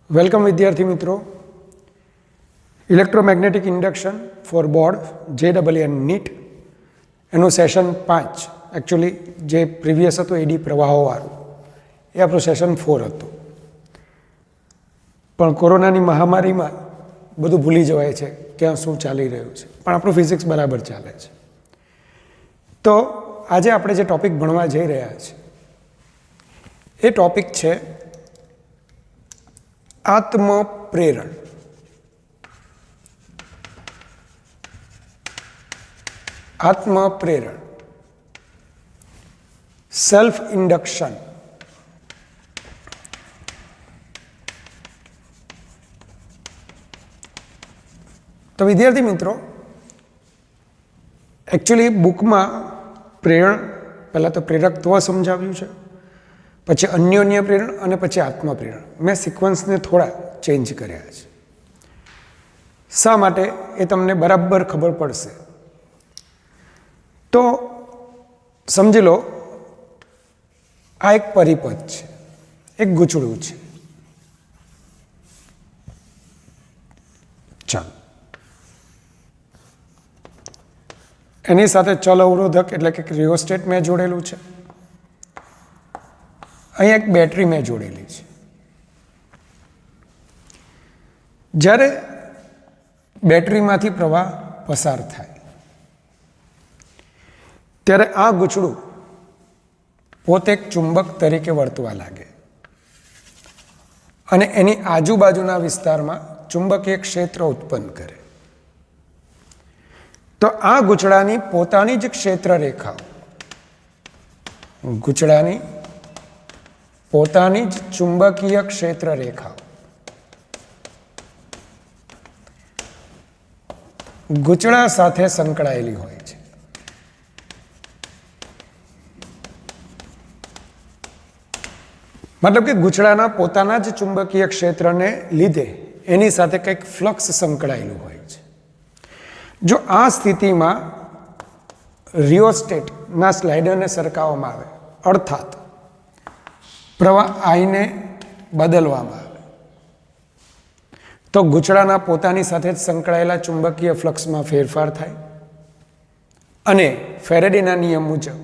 Welcome વિદ્યાર્થી મિત્રો. Electromagnetic induction for board JEE NEET એનું સેશન 5 એકચ્યુઅલી જે પ્રીવિયસ હતું એડી પ્રવાહોવાળું એ આપણું સેશન 4 હતું. પણ કોરોનાની મહામારીમાં બધું ભૂલી જવાય છે ક્યાં શું ચાલી રહ્યું છે, પણ આપણું ફિઝિક્સ બરાબર ચાલે છે. તો આજે આપણે જે ટૉપિક ભણવા જઈ રહ્યા છીએ એ ટૉપિક છે આત્મપ્રેરણ. આત્મપ્રેરણ, સેલ્ફ ઇન્ડક્શન. તો વિદ્યાર્થી મિત્રો, એકચ્યુઅલી બુકમાં પ્રેરણ પહેલાં તો પ્રેરકત્વ સમજાવ્યું છે, પછી અન્યોન્ય પ્રેરણ અને પછી આત્મપ્રેરણ. મેં સિક્વન્સને થોડા ચેન્જ કર્યા છે. શા માટે એ તમને બરાબર ખબર પડશે. તો સમજી લો, આ એક પરિપથ છે, એક ગૂંચળું છે. ચાલો, એની સાથે ચલ અવરોધક એટલે કે રિયોસ્ટેટ મેં જોડેલું છે. અહીંયા એક બેટરી મેં જોડેલી છે. જ્યારે બેટરીમાંથી પ્રવાહ પસાર થાય ત્યારે આ ગૂંચળું પોતે એક ચુંબક તરીકે વર્તવા લાગે અને એની આજુબાજુના વિસ્તારમાં ચુંબકીય ક્ષેત્ર ઉત્પન્ન કરે. તો આ ગૂંચળાની પોતાની જ ક્ષેત્ર રેખાઓ, ગૂંચળાની પોતાની જ ચુંબકીય ક્ષેત્ર રેખાઓ ગૂંચળા સાથે સંકળાયેલી હોય છે. મતલબ કે ગૂંચળાના પોતાના જ ચુંબકીય ક્ષેત્રને લીધે એની સાથે કંઈક ફ્લક્સ સંકળાયેલું હોય છે. જો આ સ્થિતિમાં રિયોસ્ટેટના સ્લાઇડરને સરકાવવામાં આવે, અર્થાત પ્રવાહ આઈને બદલવામાં આવે, તો ગૂંચળાના પોતાની સાથે જ સંકળાયેલા ચુંબકીય ફ્લક્સમાં ફેરફાર થાય અને ફેરેડેના નિયમ મુજબ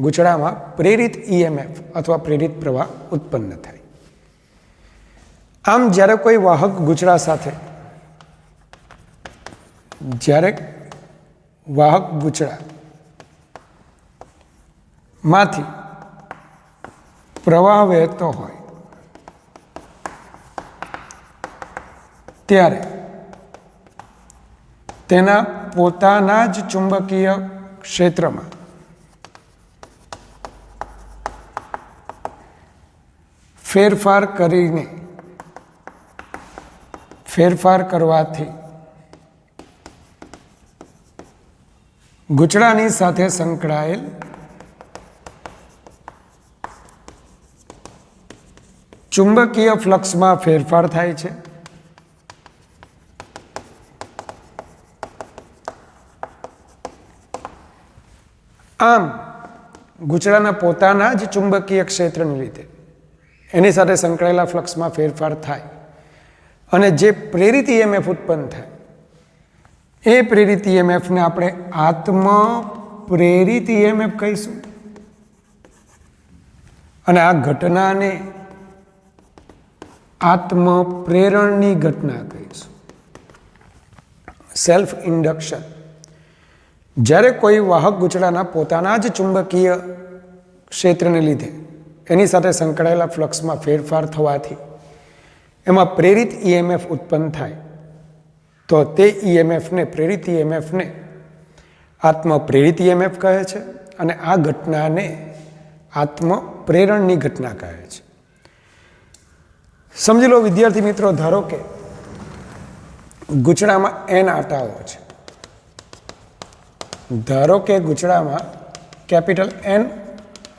ગૂંચળામાં પ્રેરિત EMF અથવા પ્રેરિત પ્રવાહ ઉત્પન્ન થાય. આમ જ્યારે કોઈ વાહક ગૂંચળા સાથે વાહક ગૂંચળા માંથી પ્રવાહ વહેતો હોય ત્યારે તેના પોતાના જ ચુંબકીય ક્ષેત્રમાં ફેરફાર કરવાથી ગૂંચળાની સાથે સંકળાયેલ ચુંબકીય ફ્લક્સમાં ફેરફાર થાય છે. આમ ગૂંચળાના પોતાના જ ચુંબકીય ક્ષેત્રને લીધે એની સાથે સંકળાયેલા ફ્લક્સમાં ફેરફાર થાય અને જે પ્રેરિત EMF ઉત્પન્ન થાય એ પ્રેરિત EMFને આપણે આત્મપ્રેરિત EMF કહીશું અને આ ઘટનાને આત્મપ્રેરણની ઘટના કહીશું. Self induction. જ્યારે કોઈ વાહક ગૂંચળાના પોતાના જ ચુંબકીય ક્ષેત્રને લીધે એની સાથે સંકળાયેલા ફ્લક્સમાં ફેરફાર થવાથી એમાં પ્રેરિત EMF ઉત્પન્ન થાય, તો તે પ્રેરિત EMFને આત્મપ્રેરિત EMF કહે છે અને આ ઘટનાને આત્મપ્રેરણની ઘટના કહે છે. સમજી લો વિદ્યાર્થી મિત્રો, ધારો કે ગૂંચળામાં N આટાઓ છે. ધારો કે ગૂંચળામાં કેપિટલ N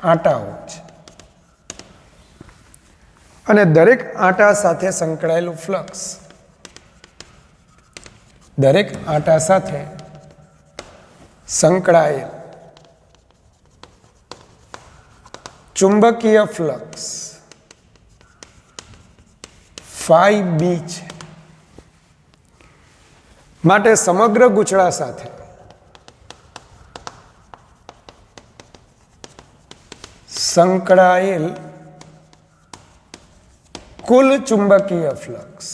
આટાઓ છે અને દરેક આટા સાથે સંકળાયેલું ફ્લક્સ, દરેક આટા સાથે સંકળાયેલ ચુંબકીય ફ્લક્સ φb છે. માટે સમગ્ર ગૂંચળા સાથે સંકળાયેલ કુલ ચુંબકીય ફ્લક્સ,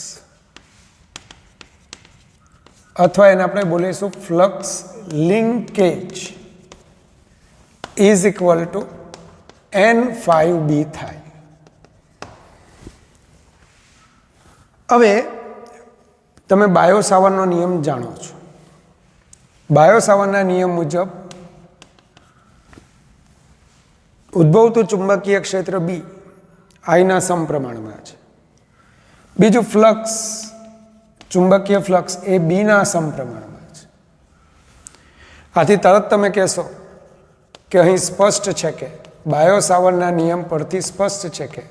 અથવા એને આપણે બોલીશું flux linkage, is equal to n5b થાય. હવે તમે બાયો-સાવર્ટનો નિયમ જાણો છો. બાયો-સાવર્ટના નિયમ મુજબ ઉદ્ભવતું ચુંબકીય ક્ષેત્ર બી આઈના સમપ્રમાણમાં છે. બીજું ફ્લક્સ, ચુંબકીય ફ્લક્સ એ બીના સમપ્રમાણમાં છે. આથી તરત તમે કહેશો કે અહીં સ્પષ્ટ છે કે બાયો-સાવર્ટના નિયમ પરથી સ્પષ્ટ છે કે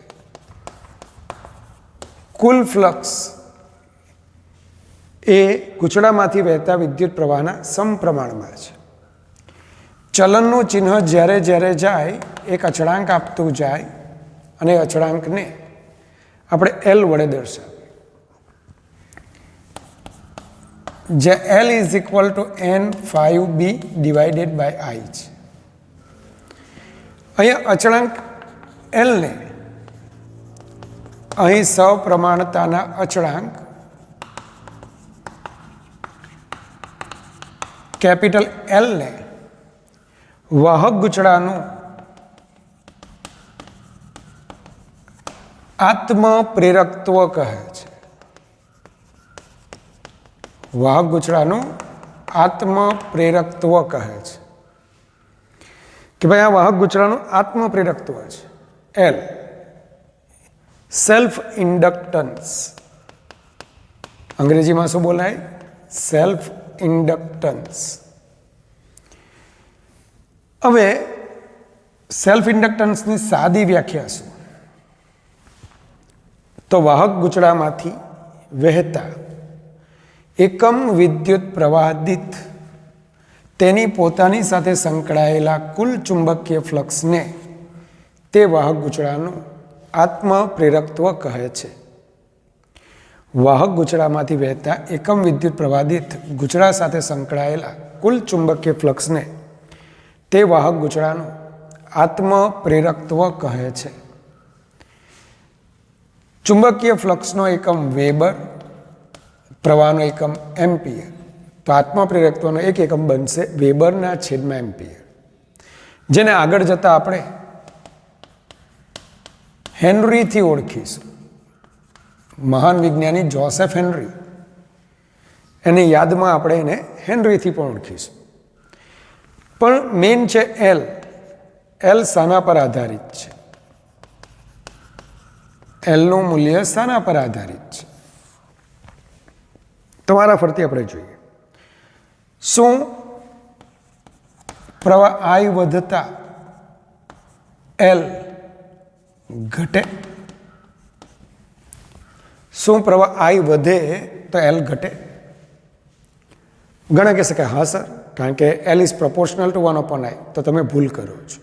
કુલ ફ્લક્સ એ ગૂંચળામાંથી વહેતા વિદ્યુત પ્રવાહના સમપ્રમાણમાં છે. ચલનનું ચિહ્ન જ્યારે જ્યારે જાય એક અચળાંક આપતું જાય અને અચળાંકને આપણે એલ વડે દર્શાવીએ, જે L is equal to n5b divided by I છે. અહીંયા અચળાંક એલને અહીં સપ્રમાણતાના અચળાંક કેપિટલ એલને વાહક ગૂંચળાનું આત્મપ્રેરકત્વ કહે છે. વાહક ગૂંચળાનું આત્મપ્રેરકત્વ કહે છે કે ભાઈ આ વાહક ગૂંચળાનું આત્મપ્રેરકત્વ છે. એલ સેલ્ફ ઇન્ડક્ટન્સ, અંગ્રેજીમાં શું બોલાય? Self inductance. હવે સેલ્ફ ઇન્ડક્ટન્સની સાદી વ્યાખ્યા શું? તો વાહક ગૂંચળામાંથી વહેતા એકમ વિદ્યુત પ્રવાહ દીઠ તેની પોતાની સાથે સંકળાયેલા કુલ ચુંબકીય ફ્લક્સને તે વાહક ગૂંચળાનું આત્મપ્રેરકત્વ કહે છે. વાહક ગૂંચળામાંથી વહેતા એકમ વિદ્યુત પ્રવાહ દીઠ ગૂંચળા સાથે સંકળાયેલા કુલ ચુંબકીય ફ્લક્સને તે વાહક ગૂંચળાનું આત્મપ્રેરકત્વ કહે છે. ચુંબકીય ફ્લક્સનો એકમ વેબર, પ્રવાહનો એકમ એમ્પિયર. તો આત્મપ્રેરકત્વનો એક એકમ બનશે વેબરના છેદમાં એમ્પિયર, જેને આગળ જતાં આપણે હેનરીથી ઓળખીશું. મહાન વિજ્ઞાની જોસેફ હેનરી, એની યાદમાં આપણે એને હેનરીથી પણ ઓળખીશું. પણ મેઇન છે એલ. એલ શાના પર આધારિત છે? એલનું મૂલ્ય શાના પર આધારિત છે? તમારા ફરતી આપણે જોઈએ. શું પ્રવાહ આઈ વધતા એલ ઘટે? શું પ્રવાહ આઈ વધે તો એલ ઘટે? ઘણા કહેશે કે હા સર, કારણ કે L is proportional two 1/i. તો તમે ભૂલ કરો છો.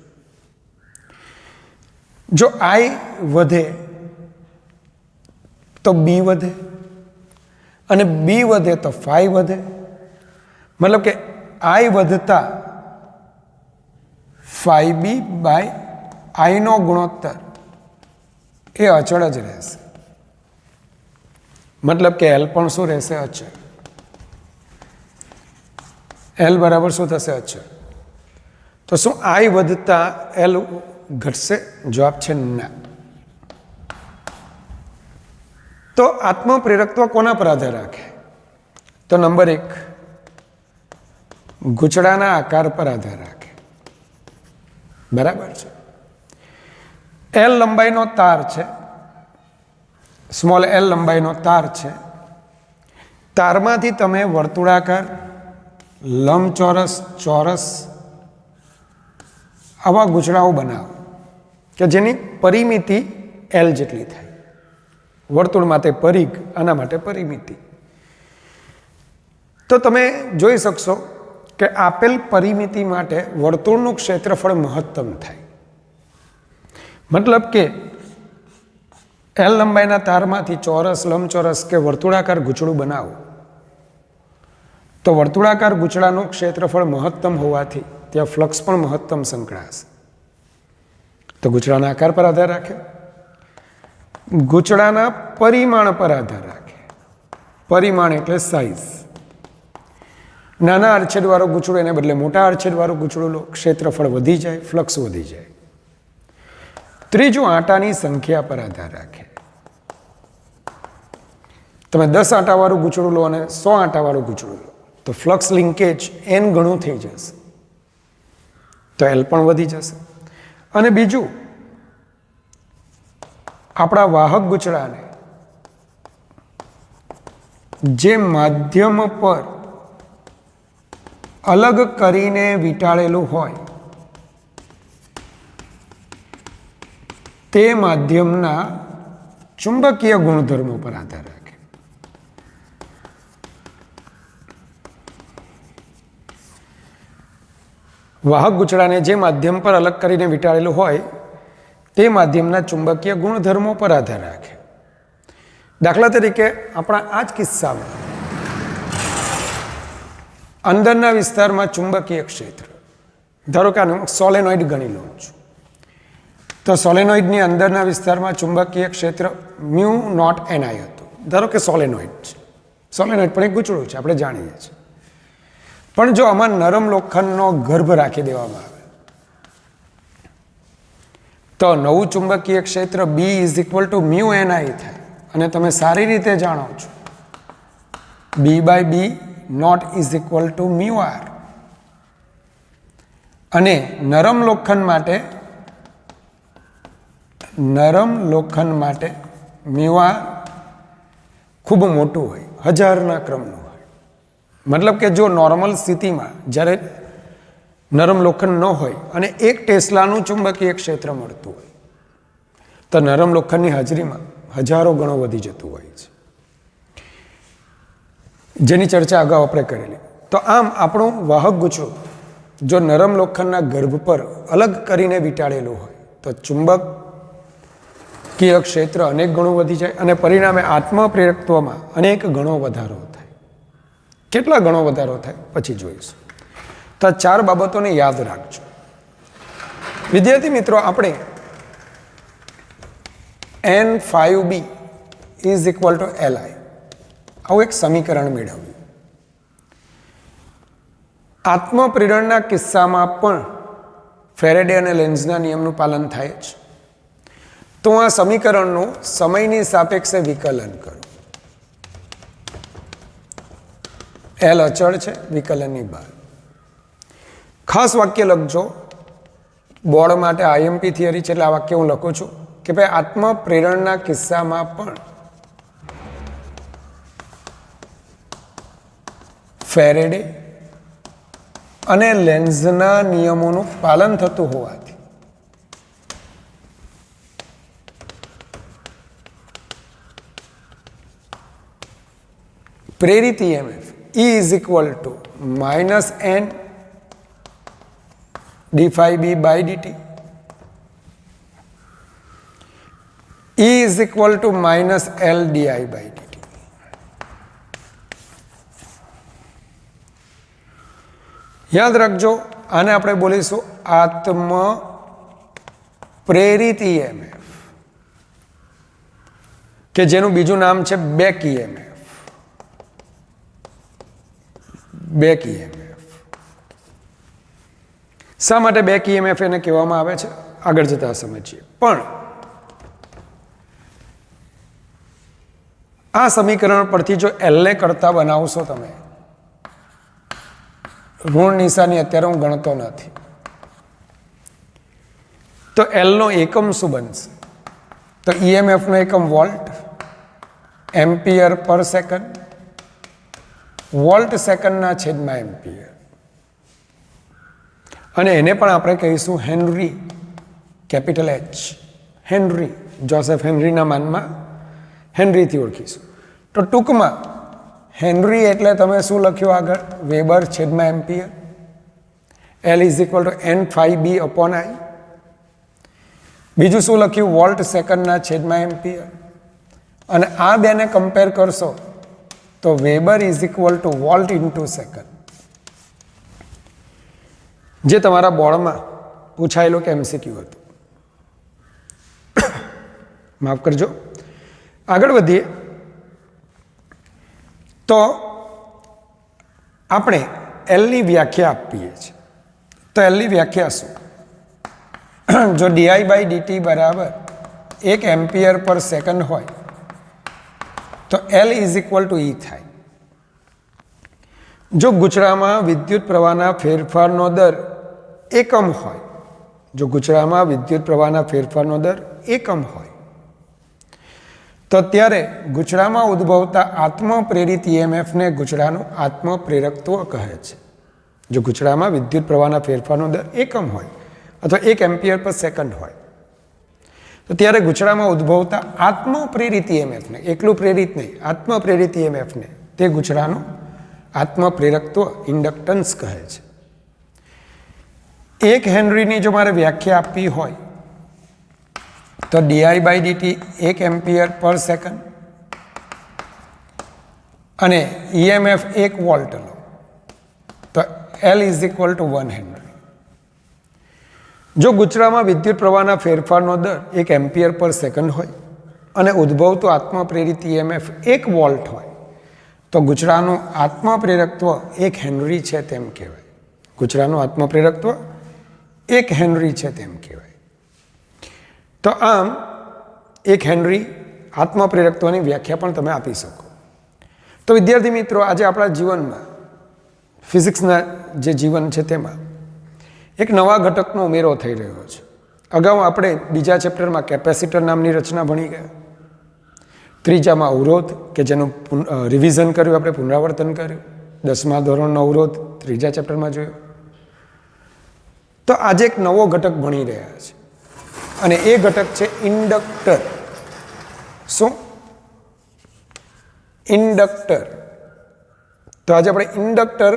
જો આઈ વધે તો બી વધે, અને બી વધે તો ફાઈ વધે. મતલબ કે આઈ વધતા ફાઈ બી બાય આઈનો ગુણોત્તર એ અચળ જ રહેશે. મતલબ કે એલ પણ શું રહેશે? અચળ. એલ બરાબર શું થશે? અચળ. તો શું આઈ વધતા એલ ઘટશે? જવાબ છે ના. તો આત્મપ્રેરકત્વ કોના પર આધાર રાખે? તો નંબર 1, ગૂંચળાના આકાર પર આધાર રાખે. બરાબર છે. એલ લંબાઈનો તાર છે, સ્મોલ એલ લંબાઈનો તાર છે. તારમાંથી તમે વર્તુળાકાર, લંબચોરસ, ચોરસ આવા ગૂંચળાઓ બનાવો કે જેની પરિમિતિ એલ જેટલી થાય. વર્તુળ માટે પરિઘ, આના માટે પરિમિતિ. તો તમે જોઈ શકશો કે આપેલ પરિમિતિ માટે વર્તુળનું ક્ષેત્રફળ મહત્તમ થાય. મતલબ કે એલ લંબાઈના તારમાંથી ચોરસ, લંબચોરસ કે વર્તુળાકાર ગૂંચળું બનાવો તો વર્તુળાકાર ગૂંચળાનું ક્ષેત્રફળ મહત્તમ હોવાથી ત્યાં ફ્લક્સ પણ મહત્તમ સંકળાશે. તો ગૂંચળાના આકાર પર આધાર રાખે, ગૂંચળાના પરિમાણ પર આધાર રાખે. પરિમાણ એટલે સાઇઝ. નાના આડછેદવાળું ગૂંચળું એને બદલે મોટા આડછેદવાળું ગૂંચળું લો, ક્ષેત્રફળ વધી જાય, ફ્લક્સ વધી જાય. ત્રીજું આંટાની સંખ્યા પર આધાર રાખે. તમે 10 આંટાવાળું ગૂંચળું લો અને 100 આંટાવાળું ગૂંચળું લો તો ફ્લક્સ લિંકેજ n ગણું થઈ જશે, તો એલ પણ વધી જશે. અને બીજું, આપણા વાહક ગૂંચળાને જે માધ્યમ પર અલગ કરીને વીંટાળેલું હોય તે માધ્યમના ચુંબકીય ગુણધર્મો પર આધાર રાખે. વાહક ગૂંચળાને જે માધ્યમ પર અલગ કરીને વીંટાળેલું હોય તે માધ્યમના ચુંબકીય ગુણધર્મો પર આધાર રાખે. દાખલા તરીકે આપણા આ જ કિસ્સામાં અંદરના વિસ્તારમાં ચુંબકીય ક્ષેત્ર, ધારો કે આનું સોલેનોઇડ ગણી લઉં છું, તો સોલેનોઇડની અંદરના વિસ્તારમાં ચુંબકીય ક્ષેત્ર મ્યુ નોટ એનઆઈ હતું. ધારો કે સોલેનોઇડ છે, સોલેનોઇડ પણ એક ગૂંચળું છે, આપણે જાણીએ છીએ. પણ જો આમાં નરમ લોખંડનો ગર્ભ રાખી દેવામાં આવે તો નવું ચુંબકીય ક્ષેત્ર B is equal to mu NI થાય. અને તમે સારી રીતે જાણો છો B by B not is equal to mu r. અને નરમ લોખંડ માટે મ્યુ આર ખૂબ મોટું હોય, 1000ના ક્રમનું હોય. મતલબ કે જો નોર્મલ સ્થિતિમાં જ્યારે નરમ લોખંડ ન હોય અને 1 ટેસ્લાનું ચુંબકીય ક્ષેત્ર મળતું હોય તો નરમ લોખંડની હાજરીમાં હજારો ગણો વધી જતું હોય છે, જેની ચર્ચા અગાઉ આપણે કરેલી. તો આમ આપણું વાહક ગૂંચળું જો નરમ લોખંડના ગર્ભ પર અલગ કરીને વીંટાળેલું હોય તો ચુંબકીય ક્ષેત્ર અનેક ગણું વધી જાય અને પરિણામે આત્મપ્રેરકત્વમાં અનેક ગણો વધારો થાય. કેટલા ગણો વધારો થાય પછી જોઈશું. તો આ 4 બાબતોને યાદ રાખજો. વિદ્યાર્થી મિત્રો, આપણે N5B is equal two Li આવું એક સમીકરણ મેળવ્યું. આત્મપ્રેરણના કિસ્સામાં પણ ફેરેડે અને લેન્ઝના નિયમનું પાલન થાય છે. તો આ સમીકરણનું સમયની સાપેક્ષે વિકલન કરું. એલ અચળ છે, વિકલનની બહાર. ખાસ વાક્ય લખજો, બોર્ડ માટે આઈએમપી થિયરી છે એટલે આ વાક્ય હું લખું છું કે ભાઈ આત્મપ્રેરણના કિસ્સામાં પણ ફેરેડે અને લેન્ઝના નિયમોનું પાલન થતું હોવાથી પ્રેરિત EMF E is equal to minus N d phi B by dt. E is equal to minus L di by dt. યાદ રાખજો, આને આપણે બોલીશું આત્મ પ્રેરિત EMF, કે જેનું બીજું નામ છે બેક EMF. Back EMF. શા માટે બેક EMF એને કહેવામાં આવે છે આગળ જતા સમજીએ. પણ આ સમીકરણ પરથી જો L ને કરતા બનાવશો તમે, ઋણ નિશાની અત્યારે હું ગણતો નથી, તો L નો એકમ શું બનશે? તો EMF નો એકમ વોલ્ટ, એમ્પિયર પર સેકન્ડ, વોલ્ટ સેકન્ડના છેદમાં એમ્પિયર. અને એને પણ આપણે કહીશું Henry, capital H, Henry, Joseph હેનરીના માનમાં હેનરીથી ઓળખીશું. તો ટૂંકમાં હેનરી એટલે તમે શું લખ્યું આગળ? વેબર છેદમાં ampere. L is equal two N phi B upon I. બીજું શું લખ્યું? વોલ્ટ સેકન્ડના છેદમાં એમ્પિયર. અને આ બેને કમ્પેર કરશો તો weber is equal two volt into second, જે તમારા બોર્ડમાં પૂછાયેલું કે MCQ હતું. માફ કરજો. આગળ વધીએ તો આપણે એલની વ્યાખ્યા આપીએ છીએ. તો એલની વ્યાખ્યા શું? જો di/dt બરાબર 1 એમ્પિયર પર સેકન્ડ હોય તો L is equal to E થાય. જો ગૂંચળામાં વિદ્યુત પ્રવાહના ફેરફારનો દર એકમ હોય, જો ગૂંચળામાં વિદ્યુત પ્રવાહના ફેરફારનો દર એકમ હોય તો ત્યારે ગૂંચળામાં ઉદ્ભવતા આત્મપ્રેરિત EMFને ગૂંચળાનું આત્મપ્રેરકત્વ કહે છે. જો ગૂંચળામાં વિદ્યુત પ્રવાહના ફેરફારનો દર એકમ હોય અથવા 1 એમ્પિયર પર સેકન્ડ હોય તો ત્યારે ગૂંચળામાં ઉદ્ભવતા આત્મપ્રેરિત EMFને, એકલું પ્રેરિત નહીં, આત્મપ્રેરિત EMFને તે ગૂંચળાનું આત્મપ્રેરકત્વ ઇન્ડક્ટન્સ કહે છે. 1 હેનરીની જો મારે વ્યાખ્યા આપવી હોય તો di/dt 1 એમ્પિયર પર સેકન્ડ અને EMF 1 વોલ્ટ લો તો L is equal two 1 henry. જો ગૂંચળામાં વિદ્યુત પ્રવાહના ફેરફારનો દર 1 એમ્પિયર પર સેકન્ડ હોય અને ઉદ્ભવતું આત્મપ્રેરિત EMF 1 વોલ્ટ હોય તો ગૂંચળાનું આત્મપ્રેરકત્વ 1 હેનરી છે તેમ કહેવાય. ગૂંચળાનું આત્મપ્રેરકત્વ 1 હેનરી છે તેમ કહેવાય. તો આમ 1 હેનરી આત્મપ્રેરકત્વની વ્યાખ્યા પણ તમે આપી શકો. તો વિદ્યાર્થી મિત્રો, આજે આપણા જીવનમાં ફિઝિક્સના જે જીવન છે તેમાં એક નવા ઘટકનો ઉમેરો થઈ રહ્યો છે. અગાઉ આપણે બીજા ચેપ્ટરમાં કેપેસિટર નામની રચના ભણી ગયા, ત્રીજામાં અવરોધ કે જેનું રિવિઝન કર્યું, આપણે પુનરાવર્તન કર્યું, 10મા ધોરણનો અવરોધ ત્રીજા ચેપ્ટરમાં જોયો. તો આજે એક નવો ઘટક ભણી રહ્યા છે અને એ ઘટક છે ઇન્ડક્ટર. શું? ઇન્ડક્ટર. તો આજે આપણે ઇન્ડક્ટર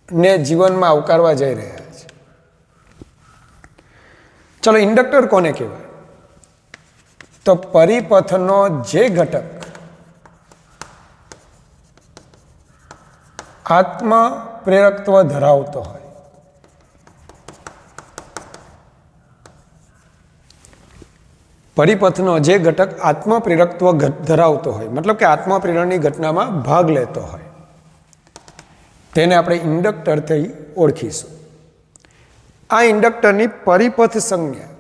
ને જીવનમાં આવકારવા જઈ રહ્યા છે. ચલો, ઇન્ડક્ટર કોને કહેવાય? તો પરિપથનો જે ઘટક આત્મપ્રેરકત્વ ધરાવતો હોય, પરિપથનો જે ઘટક આત્મપ્રેરકત્વ ધરાવતો હોય, મતલબ કે આત્મપ્રેરણની ઘટનામાં ભાગ લેતો હોય, તેને આપણે ઇન્ડક્ટરથી ઓળખીશું. આ ઇન્ડક્ટરની પરિપથ સંજ્ઞા,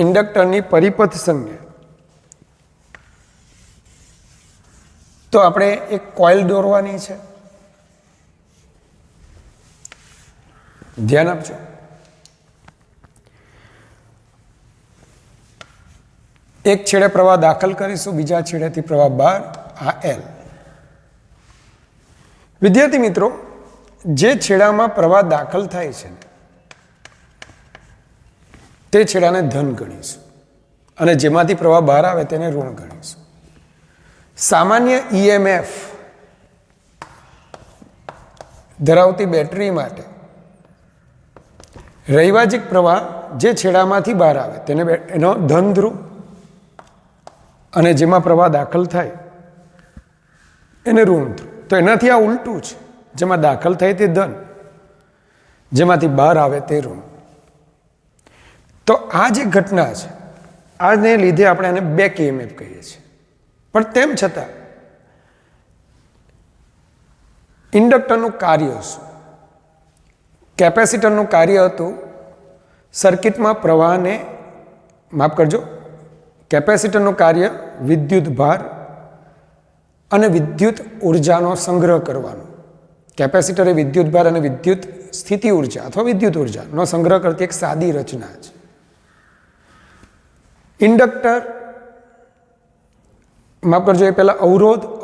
ઇન્ડક્ટરની પરિપથ સંજ્ઞા, તો આપણે એક કોઇલ દોરવાની છે. ધ્યાન આપજો. એક છેડે પ્રવાહ દાખલ કરીશું, બીજા છેડેથી પ્રવાહ બહાર. આ L. વિદ્યાર્થી મિત્રો, જે છેડામાં પ્રવાહ દાખલ થાય છે તે છેડાને ધન ગણીશું અને જેમાંથી પ્રવાહ બહાર આવે તેને ઋણ ગણીશું. સામાન્ય EMF ધરાવતી બેટરી માટે રૈવાજિક પ્રવાહ જે છેડામાંથી બહાર આવે તેને એનો ધન ધ્રુવ અને જેમાં પ્રવાહ દાખલ થાય એને ઋણ ધ્રુવ. તો એનાથી આ ઉલટું છે, જેમાં દાખલ થાય તે ધન, જેમાંથી બહાર આવે તે ઋણ. તો આ જે ઘટના છે, આને લીધે આપણે એને બેક EMF કહીએ છીએ. પણ તેમ છતાં ઇન્ડક્ટરનું કાર્ય શું? કેપેસિટરનું કાર્ય હતું સર્કિટમાં પ્રવાહને, માફ કરજો, કેપેસિટરનું કાર્ય વિદ્યુત ભાર અને વિદ્યુત ઉર્જાનો સંગ્રહ કરવાનો. કેપેસિટર એ વિદ્યુત ભાર અને વિદ્યુત સ્થિતિ ઉર્જા અથવા વિદ્યુત ઉર્જાનો સંગ્રહ કરતી એક સાદી રચના છે. ઇન્ડક્ટર, માફ કરજો, એ પહેલા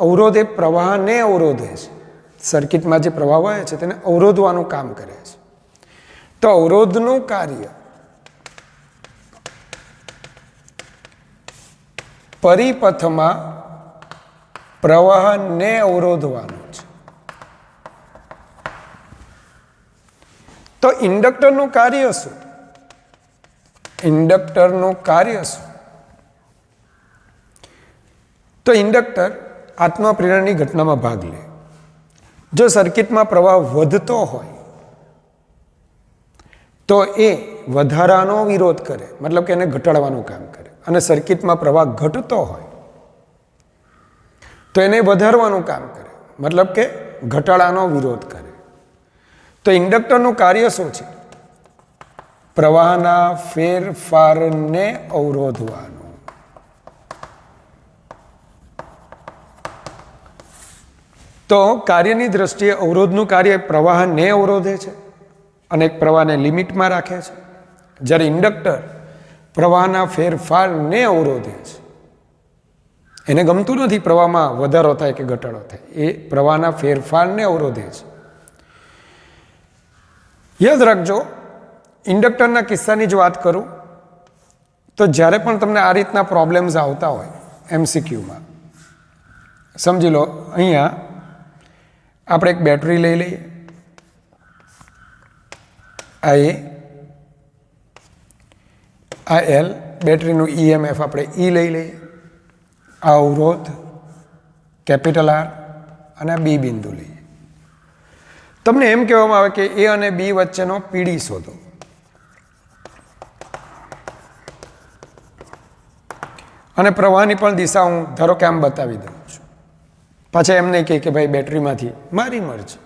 અવરોધ એ પ્રવાહને અવરોધે છે. સર્કિટમાં જે પ્રવાહ વહે છે તેને અવરોધવાનું કામ કરે છે. તો અવરોધનું કાર્ય પરિપથમાં પ્રવાહને અવરોધવાનું છે. તો ઇન્ડક્ટરનું કાર્ય શું? ઇન્ડક્ટરનું કાર્ય શું? તો ઇન્ડક્ટર આત્મપ્રેરણની ઘટનામાં ભાગ લે. જો સર્કિટમાં પ્રવાહ વધતો હોય તો એ વધારાનો વિરોધ કરે, મતલબ કે એને ઘટાડવાનું કામ કરે. અને સર્કિટમાં પ્રવાહ ઘટતો હોય તો એને વધારવાનું કામ કરે, મતલબ કે ઘટાડાનો વિરોધ કરે. તો ઇન્ડક્ટરનું કાર્ય શું છે? પ્રવાહના ફેરફારને અવરોધવાનું. તો કાર્યની દ્રષ્ટિએ અવરોધનું કાર્ય પ્રવાહને અવરોધે છે અને એક પ્રવાહને લિમિટમાં રાખે છે, જ્યારે ઇન્ડક્ટર પ્રવાહના ફેરફારને અવરોધે છે. એને ગમતું નથી પ્રવાહમાં વધારો થાય કે ઘટાડો થાય, એ પ્રવાહના ફેરફારને અવરોધે છે. યાદ રાખજો, ઇન્ડક્ટરના કિસ્સાની જ વાત કરું તો જ્યારે પણ તમને આ રીતના પ્રોબ્લેમ્સ આવતા હોય એમસીક્યુમાં, સમજી લો અહીંયા આપણે એક બેટરી લઈ લઈએ, આ એ, આ એલ, બેટરીનું ઈએમએફ આપણે ઈ લઈ લઈએ, આ અવરોધ કેપિટલ આર અને આ બી બિંદુ લઈએ. તમને એમ કહેવામાં આવે કે એ અને બી વચ્ચેનો પીડી શોધો. અને પ્રવાહની પણ દિશા હું ધારો કે આમ બતાવી દઉં છું. પાછા એમ નહીં કે ભાઈ બેટરીમાંથી મારી મરજી,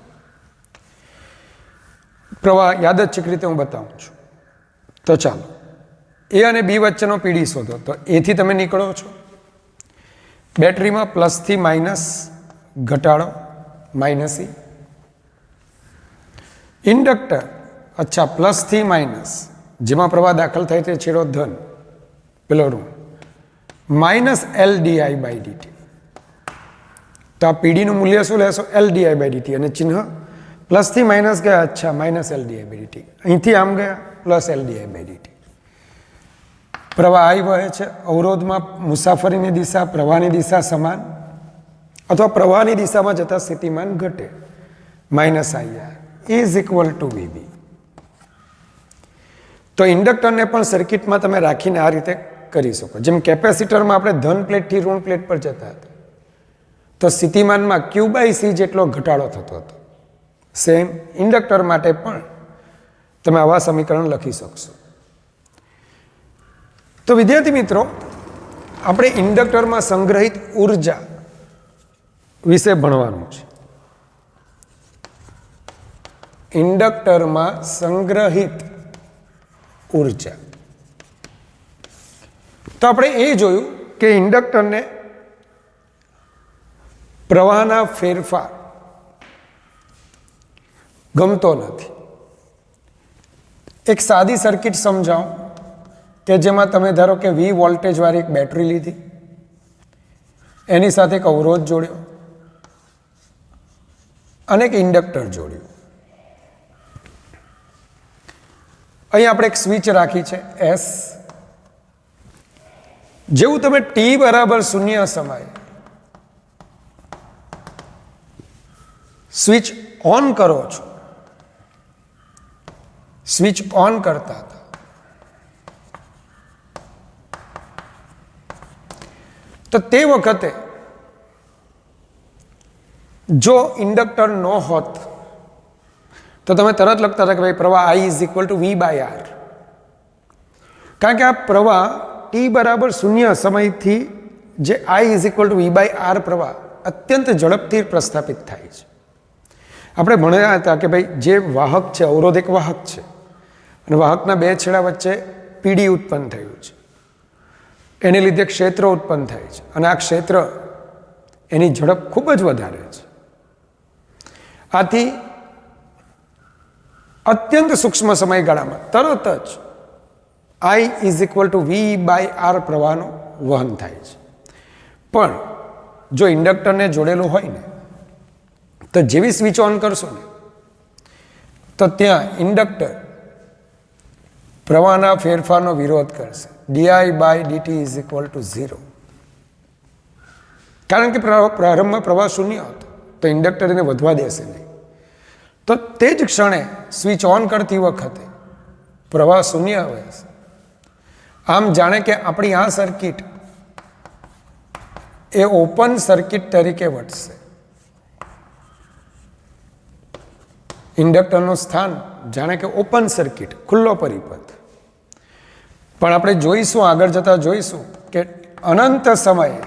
પ્રવાહ યાદચ્છિક રીતે હું બતાવું છું. તો ચાલો એ અને બી વચ્ચેનો પીડી શોધો. તો એથી તમે નીકળો છો, બેટરીમાં પ્લસથી માઇનસ ઘટાડો, માઇનસ ઈ. ઇન્ડક્ટર, અચ્છા, પ્લસથી માઇનસ, જેમાં પ્રવાહ દાખલ થાય તે છેડો ધન, પેલો ઋણ, minus L di by dt. તો આ પીડીનું મૂલ્ય શું લેશો? L di by dt. અને ચિહ્ન પ્લસથી માઇનસ ગયા, અચ્છા, minus L di by dt. અહીંથી આમ ગયા, plus L di by dt. પ્રવાહ આઈ વહે છે, અવરોધમાં મુસાફરીની દિશા, પ્રવાહની દિશા સમાન, અથવા પ્રવાહની દિશામાં જતા સ્થિતિમાન ઘટે, minus IR is equal two VB. તો ઇન્ડક્ટરને પણ સર્કિટમાં તમે રાખીને આ રીતે કરી શકો. જેમ કેપેસિટરમાં આપણે ધન પ્લેટથી ઋણ પ્લેટ પર જતા હતા, તો સ્થિતિમાનમાં ક્યુ બાય સી જેટલો ઘટાડો થતો હતો. સેમ ઇન્ડક્ટર માટે પણ તમે આવા સમીકરણ લખી શકશો. તો વિદ્યાર્થી મિત્રો, આપણે ઇન્ડક્ટરમાં સંગ્રહિત ઉર્જા વિશે ભણવાનું છે. ઇન્ડક્ટરમાં સંગ્રહિત ઉર્જા. તો આપણે એ જોયું કે ઇન્ડક્ટરને પ્રવાહના ફેરફાર ગમતો નથી. એક સાદી સર્કિટ સમજાવું કે જેમાં તમે ધારો કે 20 વોલ્ટેજ વાળી એક બેટરી લીધી, એની સાથે એક અવરોધ જોડ્યો અને એક ઇન્ડક્ટર જોડ્યું. અહીં આપણે એક સ્વિચ રાખી છે એસ. જેવું તમે ટી બરાબર 0 સમયે સ્વિચ ઓન કરો છો, સ્વિચ ઓન કરતા હતા, તો તે વખતે જો ઇન્ડક્ટર ન હોત તો તમે તરત લખતા હતા કે ભાઈ પ્રવાહ I is equal to V by R. કારણ કે આ પ્રવાહ ટી બરાબર 0 સમયથી જે I is equal to V by R પ્રવાહ અત્યંત ઝડપથી પ્રસ્થાપિત થાય છે. આપણે ભણ્યા હતા કે ભાઈ જે વાહક છે, અવરોધ એક વાહક છે, અને વાહકના બે છેડા વચ્ચે પીડી ઉત્પન્ન થયું છે. એને લીધે ક્ષેત્ર ઉત્પન્ન થાય છે, અને આ ક્ષેત્ર એની ઝડપ ખૂબ જ વધારે છે. આથી અત્યંત સૂક્ષ્મ સમયગાળામાં તરત જ I is equal to V by R પ્રવાહનું વહન થાય છે. પણ જો ઇન્ડક્ટરને જોડેલું હોય ને, તો જેવી સ્વિચ ઓન કરશો ને, તો ત્યાં ઇન્ડક્ટર પ્રવાહના ફેરફારનો વિરોધ કરશે. Di by dt is equal to 0. કારણ કે પ્રારંભમાં પ્રવાહ 0 હતો, તો ઇન્ડક્ટર એને વધવા દેશે નહીં. તો તે જ ક્ષણે સ્વિચ ઓન કરતી વખતે પ્રવાહ 0 હશે, આમ જાણે કે આપણી આ સર્કિટ એ ઓપન સર્કિટ તરીકે વર્તશે. ઇન્ડક્ટરનું સ્થાન જાણે કે ઓપન સર્કિટ, ખુલ્લો પરિપથ. પણ આપણે જોઈશું, આગળ જતા જોઈશું કે અનંત સમયે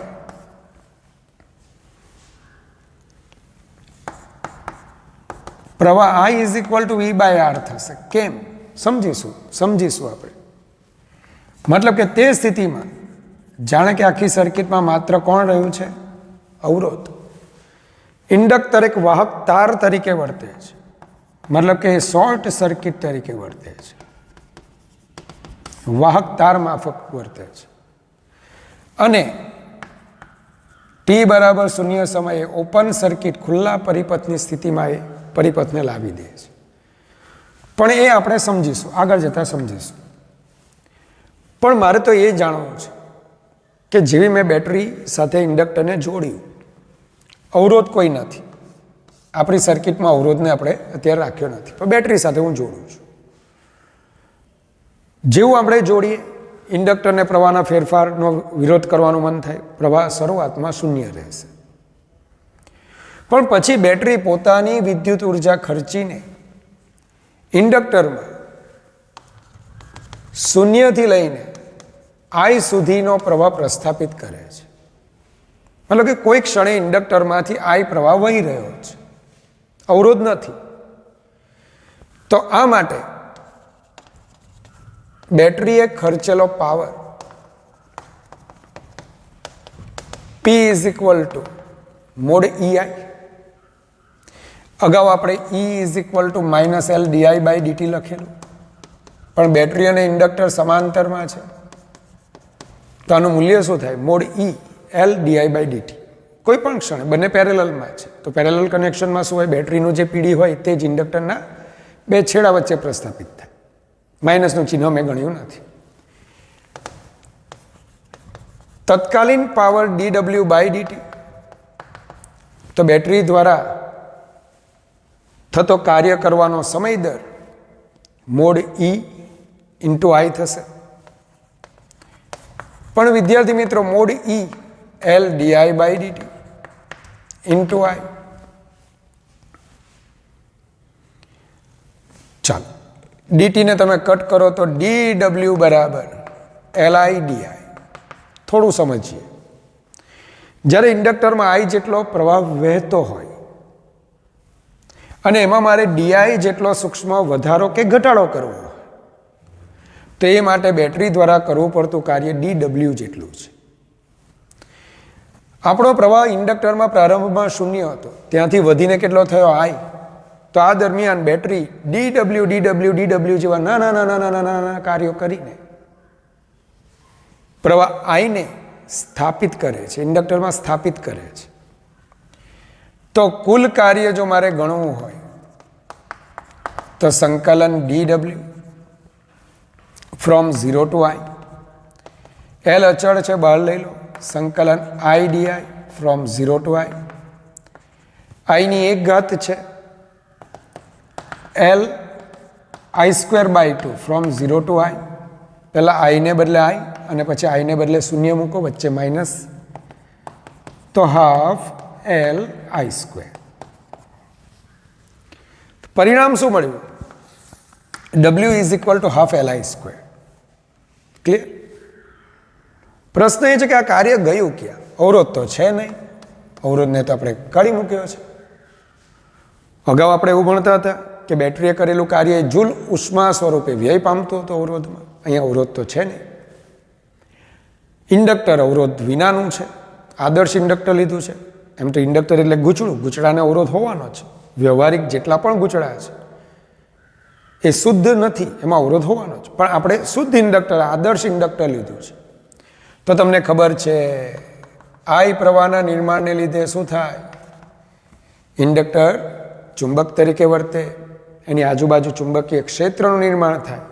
પ્રવાહ I is equal two V/R થશે. કેમ? સમજીશું આપણે. મતલબ કે તે સ્થિતિમાં જાણે કે આખી સર્કિટમાં માત્ર કોણ રહ્યું છે? અવરોધ. ઇન્ડક્ટર એક વાહક તાર તરીકે વર્તે છે, મતલબ કે શોર્ટ સર્કિટ તરીકે વર્તે છે, વાહક તાર માફક વર્તે છે. અને t=0 સમયે ઓપન સર્કિટ, ખુલ્લા પરિપથની સ્થિતિમાં એ પરિપથને લાવી દે છે. પણ એ આપણે સમજીશું, આગળ જતા સમજીશું. પણ મારે તો એ જાણવું છે કે જેવી મેં બેટરી સાથે ઇન્ડક્ટરને જોડ્યું, અવરોધ કોઈ નથી આપણી સર્કિટમાં, અવરોધને આપણે અત્યારે રાખ્યો નથી, પણ બેટરી સાથે હું જોડું છું. જેવું આપણે જોડીએ, ઇન્ડક્ટરને પ્રવાહના ફેરફારનો વિરોધ કરવાનું મન થાય, પ્રવાહ શરૂઆતમાં શૂન્ય રહેશે. પણ પછી બેટરી પોતાની વિદ્યુત ઉર્જા ખર્ચીને ઇન્ડક્ટરમાં 0 થી લઈને I સુધીનો પ્રવાહ પ્રસ્થાપિત કરે છે. મતલબ કે કોઈ ક્ષણે ઇન્ડક્ટરમાંથી I પ્રવાહ વહી રહ્યો છે, અવરોધ નથી. તો આ માટે બેટરીએ ખર્ચેલો power P is equal to mod EI. અગાઉ આપણે E is equal two -L/di/dt લખેલું, પણ બેટરી અને ઇન્ડક્ટર સમાંતરમાં છે, તો આનું મૂલ્ય શું થાય? Mode E/L/di/dt. કોઈ પણ ક્ષણે બંને પેરેલલમાં છે, તો પેરેલલ કનેક્શનમાં શું હોય? બેટરીનું જે પીડી હોય તે જ ઇન્ડક્ટરના બે છેડા વચ્ચે પ્રસ્થાપિત થાય. માઇનસનું ચિહ્ન મેં ગણ્યું નથી. તત્કાલીન પાવર dw/dt, તો બેટરી દ્વારા થતો કાર્ય કરવાનો સમય દર મોડ E ઇન્ટુ I થશે. પણ વિદ્યાર્થી મિત્રો, મોડ E/L/di/dt ઇન્ટુ I. ચાલો, dt ને તમે કટ કરો તો dw બરાબર Li/di. થોડું સમજીએ. જ્યારે ઇન્ડક્ટરમાં I જેટલો પ્રવાહ વહેતો હોય અને એમાં મારે di જેટલો સૂક્ષ્મ વધારો કે ઘટાડો કરવો હોય, તો એ માટે બેટરી દ્વારા કરવું પડતું કાર્ય dw જેટલું છે. આપણો પ્રવાહ ઇન્ડક્ટરમાં પ્રારંભમાં 0 હતો, ત્યાંથી વધીને કેટલો થયો? I. તો આ દરમિયાન બેટરી dw જેવા નાના કાર્યો કરીને પ્રવાહ I ને સ્થાપિત કરે છે, ઇન્ડક્ટરમાં સ્થાપિત કરે છે. તો કુલ કાર્ય જો મારે ગણવું હોય તો સંકલન dw from 0 to I. L અચળ છે, બહાર લઈ લો. સંકલન I/di from 0 to I. I ની 1 ઘાત છે, L(I²/2) ફ્રોમ 0 ટુ I. પહેલાં I ને બદલે I અને પછી I ને બદલે 0 મૂકો, વચ્ચે માઇનસ, તો હાફ L(I²). પરિણામ શું મળ્યું? W is equal two half Li². Clear? પ્રશ્ન એ છે કે આ કાર્ય ગયું ક્યાં? અવરોધ તો છે નહીં, અવરોધને તો આપણે કાઢી મૂક્યો છે. અગાઉ આપણે એવું ભણતા હતા કે બેટરીએ કરેલું કાર્ય જૂલ ઉષ્મા સ્વરૂપે વ્યય પામતું હતું અવરોધમાં. અહીંયા અવરોધ તો છે નહીં. ઇન્ડક્ટર અવરોધ વિનાનું છે, આદર્શ ઇન્ડક્ટર લીધું છે. એમ તો ઇન્ડક્ટર એટલે ગૂંચળું, ગૂંચળાને અવરોધ હોવાનો છે. વ્યવહારિક જેટલા પણ ગૂંચળા છે એ શુદ્ધ નથી, એમાં અવરોધ હોવાનો છે. પણ આપણે શુદ્ધ ઇન્ડક્ટર, આદર્શ ઇન્ડક્ટર લીધું છે. તો તમને ખબર છે I પ્રવાહના નિર્માણને લીધે શું થાય? ઇન્ડક્ટર ચુંબક તરીકે વર્તે, એની આજુબાજુ ચુંબકીય ક્ષેત્રનું નિર્માણ થાય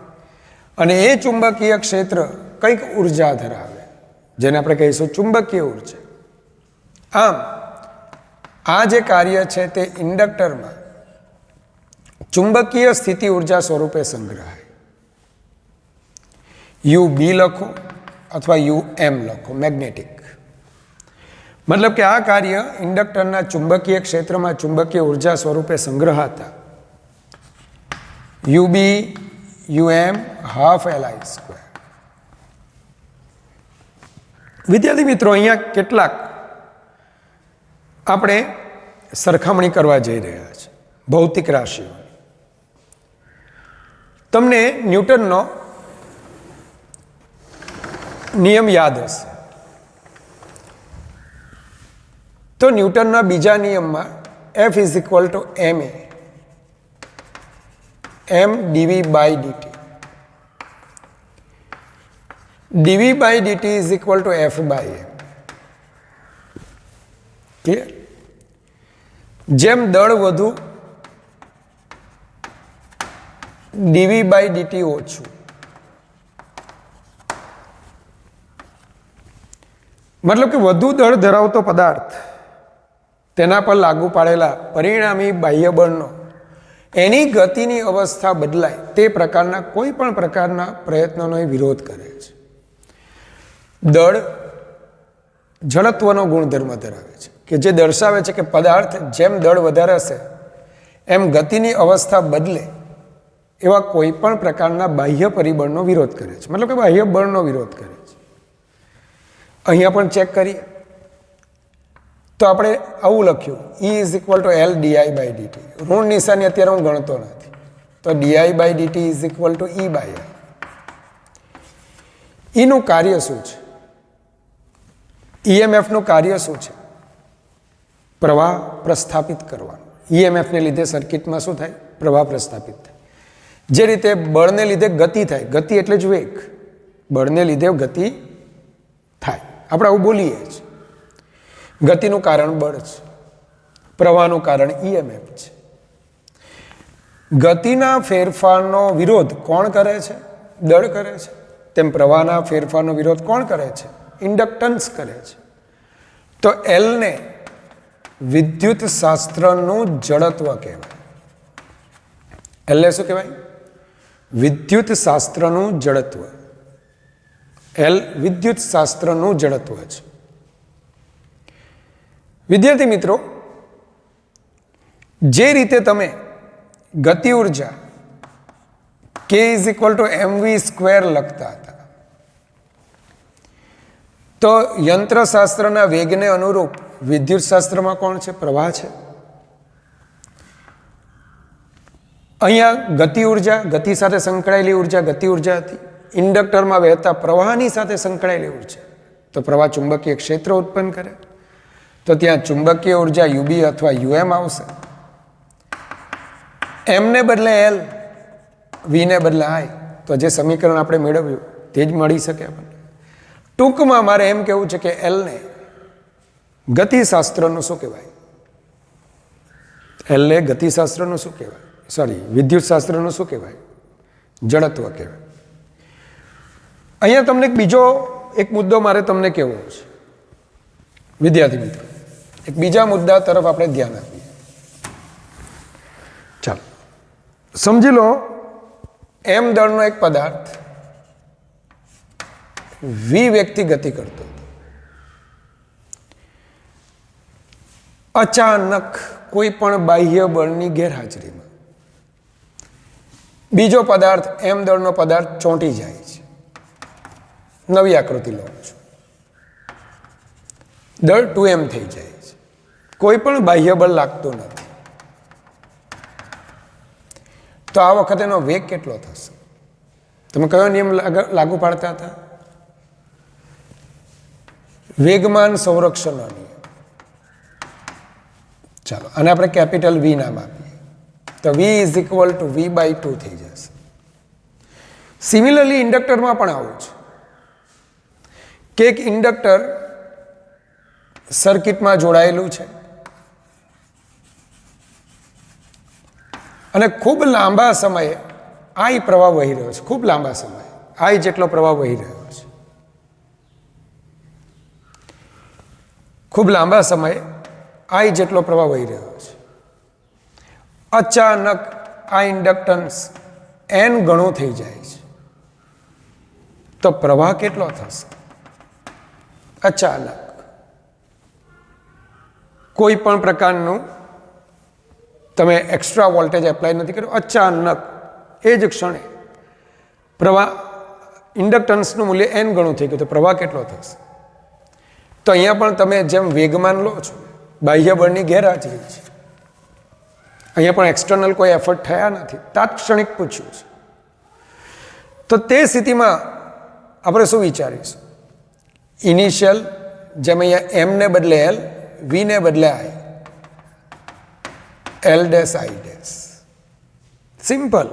અને એ ચુંબકીય ક્ષેત્ર કંઈક ઉર્જા ધરાવે, જેને આપણે કહીશું ચુંબકીય ઉર્જા. આમ આ જે કાર્ય છે તે ઇન્ડક્ટરમાં ચુંબકીય સ્થિતિ ઉર્જા સ્વરૂપે સંગ્રહાય. યુ બી લખો અથવા યુ એમ લખો, મેગ્નેટિક. મતલબ કે આ કાર્ય ઇન્ડક્ટરના ચુંબકીય ક્ષેત્રમાં ચુંબકીય ઉર્જા સ્વરૂપે સંગ્રહાતા U B U M half LI square. વિદ્યાર્થી મિત્રો, અહીંયા કેટલાક આપણે સરખામણી કરવા જઈ રહ્યા છે ભૌતિક રાશિઓ. તમને ન્યૂટનનો નિયમ યાદ હશે. તો ન્યૂટનના બીજા નિયમમાં F is equal to ma m dv by dt. dv by dt is equal to F by m. Clear? જેમ દળ વધુ dv બાય dt ઓછું. મતલબ કે વધુ દળ ધરાવતો પદાર્થ તેના પર લાગુ પાડેલા પરિણામી બાહ્ય બળનો એની ગતિની અવસ્થા બદલાય તે પ્રકારના કોઈ પણ પ્રકારના પ્રયત્નોનો વિરોધ કરે છે. દળ જડત્વનો ગુણધર્મ ધરાવે છે કે જે દર્શાવે છે કે પદાર્થ જેમ દળ વધારે હશે એમ ગતિની અવસ્થા બદલે એવા કોઈ પણ પ્રકારના બાહ્ય પરિબળનો વિરોધ કરે છે. મતલબ કે બાહ્ય બળનો વિરોધ કરે છે. અહીંયા પણ ચેક કરીએ તો આપણે આવું લખ્યું E is equal to L di by dt. ઋણ નિશાની અત્યારે હું ગણતો નથી, તો di by dt is equal to E by L. નું કાર્ય શું છે? EMF નું કાર્ય શું છે? પ્રવાહ પ્રસ્થાપિત કરવાનું. EMF ને લીધે સર્કિટમાં શું થાય? પ્રવાહ પ્રસ્થાપિત થાય. જે રીતે બળને લીધે ગતિ થાય, ગતિ એટલે જ વેગ, બળને લીધે ગતિ થાય, આપણે આવું બોલીએ છીએ. ગતિનું કારણ બળ છે, પ્રવાહનું કારણ EMF છે. ગતિના ફેરફારનો વિરોધ કોણ કરે છે? દળ કરે છે. તેમ પ્રવાહના ફેરફારનો વિરોધ કોણ કરે છે? ઇન્ડક્ટન્સ કરે છે. તો L ને વિદ્યુત શાસ્ત્રનું જડત્વ કહેવાય. L ને શું કહેવાય? વિદ્યુત શાસ્ત્રનું જડત્વ. L વિદ્યુત શાસ્ત્રનું જડત્વ છે. વિદ્યાર્થી મિત્રો, જે રીતે તમે ગતિ ઉર્જા K is equal two mv square લખતા હતા, તો યંત્રશાસ્ત્રના વેગને અનુરૂપ વિદ્યુત શાસ્ત્રમાં કોણ છે? પ્રવાહ છે. અહીંયા ગતિ ઉર્જા, ગતિ સાથે સંકળાયેલી ઉર્જા ગતિ ઉર્જા હતી. ઇન્ડક્ટરમાં વહેતા પ્રવાહની સાથે સંકળાયેલી ઉર્જા, તો પ્રવાહ ચુંબકીય ક્ષેત્ર ઉત્પન્ન કરે, તો ત્યાં ચુંબકીય ઉર્જા UB અથવા UM આવશે. M ને બદલે L, V ને બદલે I, તો જે સમીકરણ આપણે મેળવ્યું તે જ મળી શકે આપણને. ટૂંકમાં મારે એમ કહેવું છે કે L ને ગતિશાસ્ત્રનું શું કહેવાય? L ને ગતિશાસ્ત્રનું શું કહેવાય? સોરી, વિદ્યુત શાસ્ત્રનું શું કહેવાય? જડત્વ કહેવાય. અહીંયા તમને બીજો એક મુદ્દો મારે તમને કહેવો છે વિદ્યાર્થી મિત્રો. એક બીજા મુદ્દા તરફ આપણે ધ્યાન આપીએ. ચાલો સમજી લો, M દળનો એક પદાર્થ V વેગથી ગતિ કરતો હતો. અચાનક કોઈ પણ બાહ્ય બળની ગેરહાજરીમાં બીજો પદાર્થ M દળનો પદાર્થ ચોંટી જાય છે. નવી આકૃતિ લઉં છું. દળ 2m થઈ જાય છે. કોઈ પણ બાહ્ય બળ લાગતું નથી. તો આ વખતે એનો વેગ કેટલો થશે? તમે કયો નિયમ લાગુ પાડતા હતા? વેગમાન સંરક્ષણનો નિયમ. ચાલો અને આપણે કેપિટલ V નામ આપીએ, તો V is equal to V by 2 થઈ જશે. સિમિલરલી ઇન્ડક્ટરમાં પણ આવું છે કે એક ઇન્ડક્ટર સર્કિટમાં જોડાયેલું છે અને ખૂબ લાંબા સમયે I પ્રવાહ વહી રહ્યો છે. ખૂબ લાંબા સમયે I જેટલો પ્રવાહ વહી રહ્યો છે. ખૂબ લાંબા સમયે I જેટલો પ્રવાહ વહી રહ્યો છે. અચાનક આ ઇન્ડક્ટન્સ n ગણો થઈ જાય છે. તો પ્રવાહ કેટલો થશે? અચાનક કોઈ પણ પ્રકારનું તમે એક્સ્ટ્રા વોલ્ટેજ એપ્લાય નથી કર્યું, અચાનક એ જ ક્ષણે પ્રવાહ ઇન્ડક્ટન્સનું મૂલ્ય n ગણું થઈ ગયું, તો પ્રવાહ કેટલો થશે? તો અહીંયા પણ તમે જેમ વેગમાન લો છો, બાહ્ય બળની ગેરહાજરી છે, અહીંયા પણ એક્સટર્નલ કોઈ એફર્ટ થયા નથી, તાત્ક્ષણિક પૂછ્યું છે. તો તે સ્થિતિમાં આપણે શું વિચારીશું? ઇનિશિયલ, જેમ અહીંયા એમ ને બદલે એલ, વી ને બદલે I, L dash I dash, simple.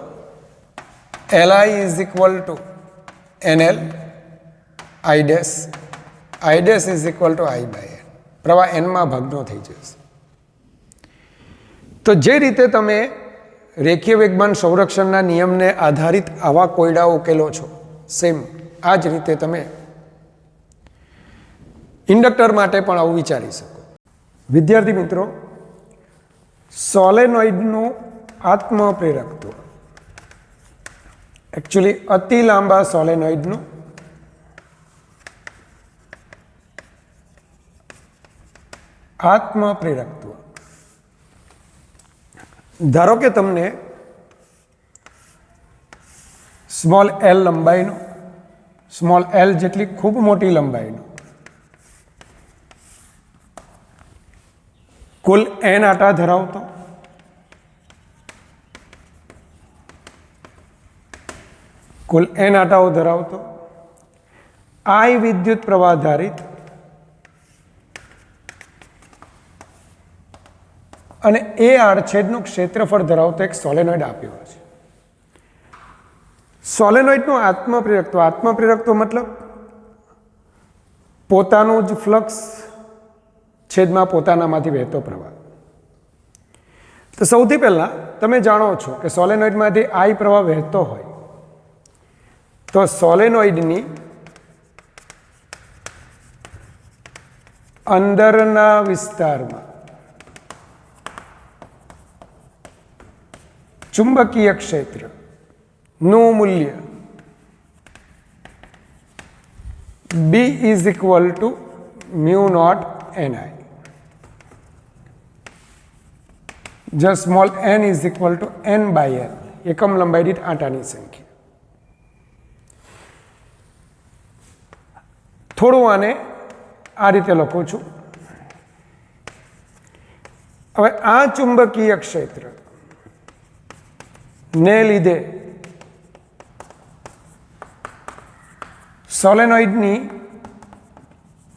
L is equal to NL, I dash is equal to I by N. પ્રવાહ એનમાં ભાગનો થઈ જશે. તો જે રીતે તમે રેખીય વેગમાન સંરક્ષણના નિયમને આધારિત આવા કોયડાઓ ઉકેલો છો, સેમ આ જ રીતે તમે ઇન્ડક્ટર માટે પણ આવું વિચારી શકો. વિદ્યાર્થી મિત્રો, સોલેનોઇડનું આત્મપ્રેરકત્વ, એકચ્યુઅલી અતિ લાંબા સોલેનોઇડનું આત્મપ્રેરકત્વ. ધારો કે તમને સ્મોલ એલ લંબાઈનો, સ્મોલ એલ જેટલી ખૂબ મોટી લંબાઈનો કુલ n આટા ધરાવતો આટાઓ ધરાવતો I વિદ્યુત પ્રવાહ ધારિત અને એ આડછેદનું ક્ષેત્રફળ ધરાવતો એક સોલેનોઇડ આપ્યો છે. સોલેનોઇડનું આત્મપ્રેરકત્વ મતલબ પોતાનું જ ફ્લક્સ છેદમાં પોતાનામાંથી વહેતો પ્રવાહ. તો સૌથી પહેલા તમે જાણો છો કે સોલેનોઇડમાંથી I પ્રવાહ વહેતો હોય તો સોલેનોઇડની અંદરના વિસ્તારમાં ચુંબકીય ક્ષેત્રનું મૂલ્ય B is equal to mu naught Ni. જ્યાં small n is equal to n by L, એકમ લંબાઈ દીઠ આંટાની સંખ્યા. થોડું આને આ રીતે લખું છું. હવે આ ચુંબકીય ક્ષેત્ર ને લીધે સોલેનોઇડની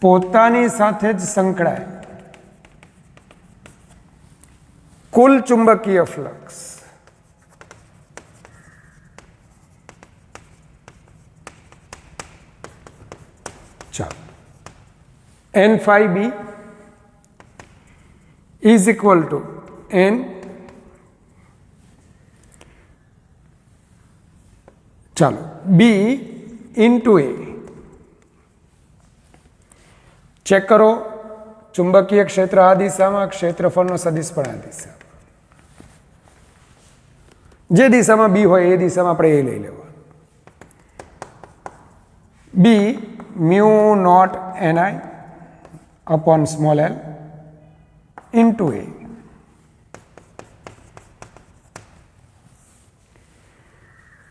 પોતાની સાથે જ સંકળાય કુલ ચુંબકીય flux n phi b is equal to n b into a. Check કરો, ચુંબકીય ક્ષેત્ર આ દિશામાં, ક્ષેત્રફળનો સદિશ પણ આ દિશા. જે દિશામાં બી હોય એ દિશામાં આપણે એ લઈ લેવાનું. B mu not Ni upon small l into a.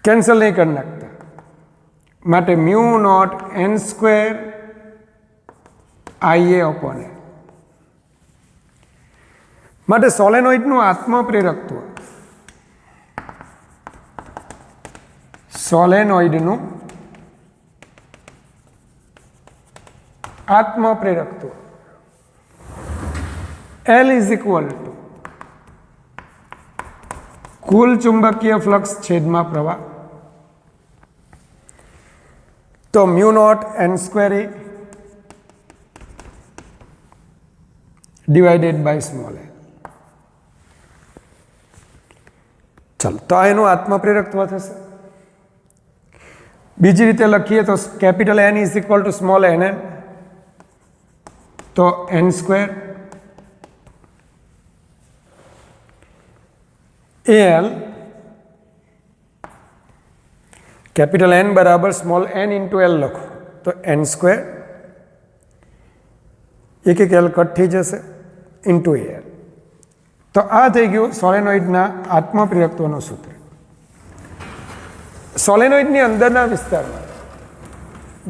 Cancel નહીં કરી નાખતા, માટે mu not n square IA upon l. માટે સોલેનોઇડનું આત્મપ્રેરકત્વ, સોલેનોઇડનું આત્મપ્રેરકત્વ L is equal to કુલ ચુંબકીય ફ્લક્સ છેદમાં પ્રવાહ. તો mu not n square a divided by small l. ચાલો, તો આ એનું આત્મપ્રેરકત્વ થશે. બીજી રીતે લખીએ તો capital N is equal to small n, તો n square al capital N बराबर स्मॉल एन इंटू एल लखो तो एन स्क्वेर एक एल कट थी जैसे इंटू एल। तो आ थी गयु सोलेनोइडना आत्मप्रेरकत्वનું सूत्र। सोलेनोइडनी अंदरना विस्तारमां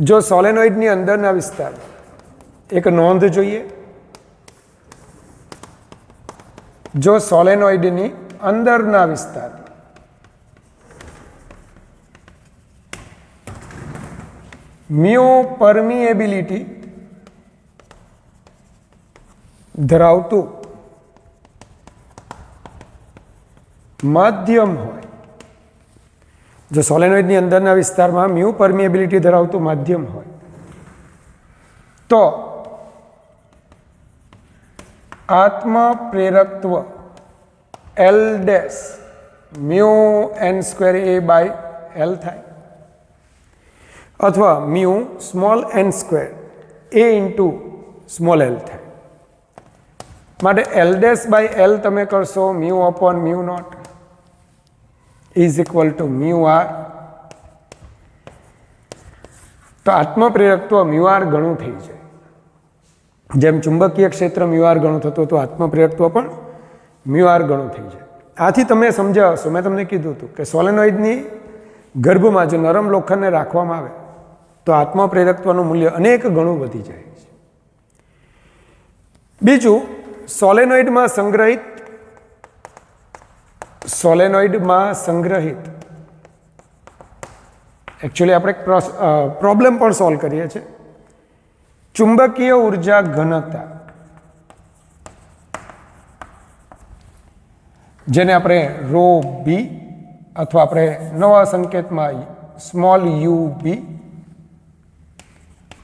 जो सोलेनोइडनी अंदरना विस्तारमां एक नोंध जोईए, जो सोलेनोइडनी अंदरना विस्तार म्यू परमिएबिलिटी धरावतुं माध्यम होय, जो सोलेनोइडनी अंदरना विस्तारमां म्यू परमिएबिलिटी धरावतुं माध्यम होय तो आत्मप्रेरकत्व L dash mu N square A by L थाय अथवा mu small N square A into small L थाय। माटे एल डैश बाय एल तमे करशो mu upon mu not is equal to mu R. तो आत्मप्रेरकत्व म्यू आर गणुं थई जाय। जेम चुंबकीय क्षेत्र म्यू आर गणुं थतो तो आत्मप्रेरकत्व पण म्यू आर गणुं थई जाय। आथी तमे समजावशो, मैं तमने कीधुं हतुं के सोलेनोइडनी गर्भमां जो नरम लोखंडने राखवामां आवे तो आत्मप्रेरकत्वनुं मूल्य अनेक गणुं वधी जाय छे। बीजुं सोलेनोइडमां संग्रहित एक्चुअली आपणे एक प्रॉब्लम पण सॉल्व करीए छीए। चुंबकीय ऊर्जा घनता जेने आपणे रो बी अथवा आपणे नवा संकेतमां स्मॉल यू बी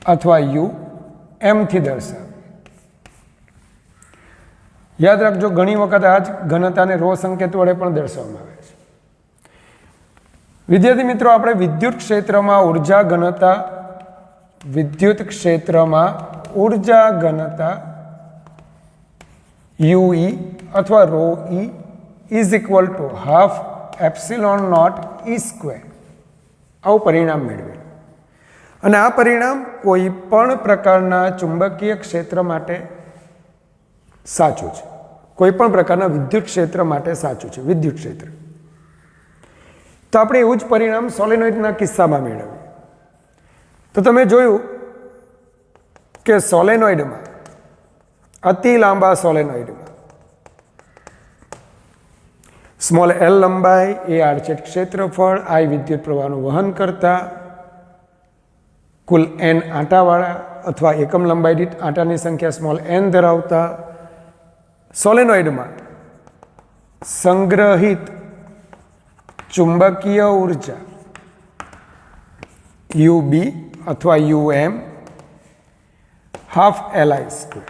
अथवा यू एम थी दर्शावीए। याद राखजो घणी वखत आज घनताने रो संकेत वडे पण दर्शाववामां आवे छे। विद्यार्थी मित्रों, आपणे विद्युत क्षेत्रमां ऊर्जा घनता विद्युत क्षेत्र में ऊर्जा घनता यूई अथवा rho E is equal to half epsilon not E square आवुं परिणाम मेळवेलुं। अने आ परिणाम कोईपण प्रकारना चुंबकीय क्षेत्र माटे साचुं छे, कोईपण प्रकारना विद्युत क्षेत्र माटे साचुं छे। विद्युत क्षेत्र तो आपणे एवुं ज परिणाम सोलेनोइडना किस्सामां मेळवीए। तो तमे जोयुं के सोलेनोइड में अति लांबा सोलेनोइड में स्मॉल एल लंबाई ए आड़छेद क्षेत्रफळ आई विद्युत प्रवाहनुं वहन करता कुल एन आंटावाळा अथवा एकम लंबाई दीठ आंटानी संख्या स्मॉल एन धरावता सोलेनोइड में संग्रहित चुंबकीय ऊर्जा यूबी अथवा UM half L I square.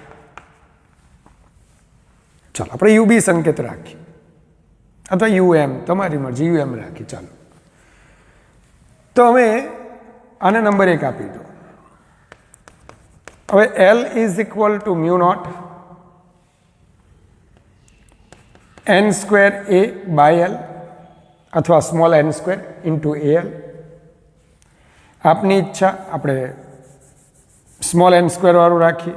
चलो अपने यूबी संकेत राखी अथवा यूएम तमारी मर्जी यूएम राखी। चलो तो हमें आने नंबर 1 आपी दो। हवे L is equal to mu not N square A by L अथवा small N square into A L. आपनी इच्छा आपणे स्मॉल एन स्क्वेर वाळुं राखीए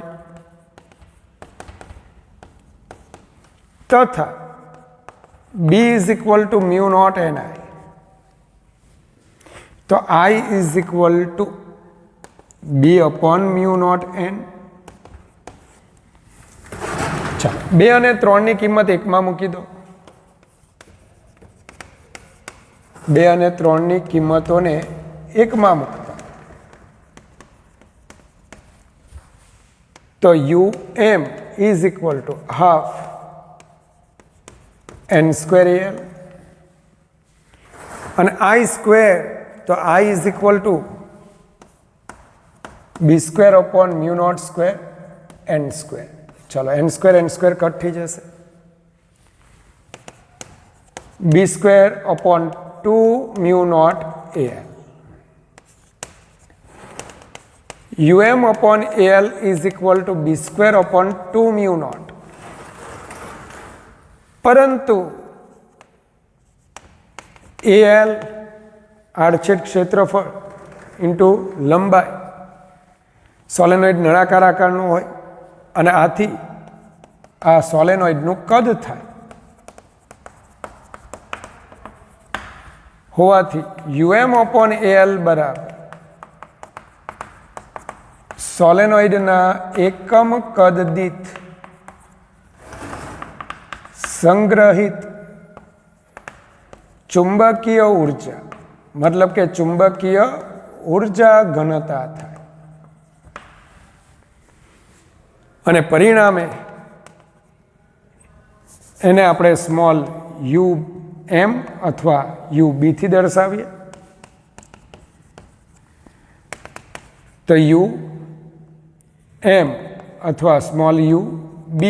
तथा B is equal to mu not N I. तो I is equal to B upon mu not N. चलो 2 અને 3 ની કિંમત 1 માં મૂકી દો। 2 અને 3 ની કિંમતોને 1 માં મૂકતા तो U M is equal to half N square L और आई स्क्वेर तो I is equal to B square upon mu not square N square. चलो एन स्क्वेर कट थी जैसे B square upon 2 mu not A L. um upon al is equal to b square upon 2 mu naught। परंतु al આડછેદ ક્ષેત્રફળ into લંબાઈ solenoid નળાકાર આકારનું હોય અને આથી આ સોલેનોઇડનું કદ થાય હોવાથી UM/AL બરાબર સોલેનોઇડના એકમ કદ દીઠ સંગ્રહિત ચુંબકીય ઉર્જા મતલબ કે ચુંબકીય ઉર્જા ઘનતા થાય અને પરિણામે એને આપણે સ્મોલ UM અથવા UB થી દર્શાવીએ તો UM અથવા સ્મોલ UB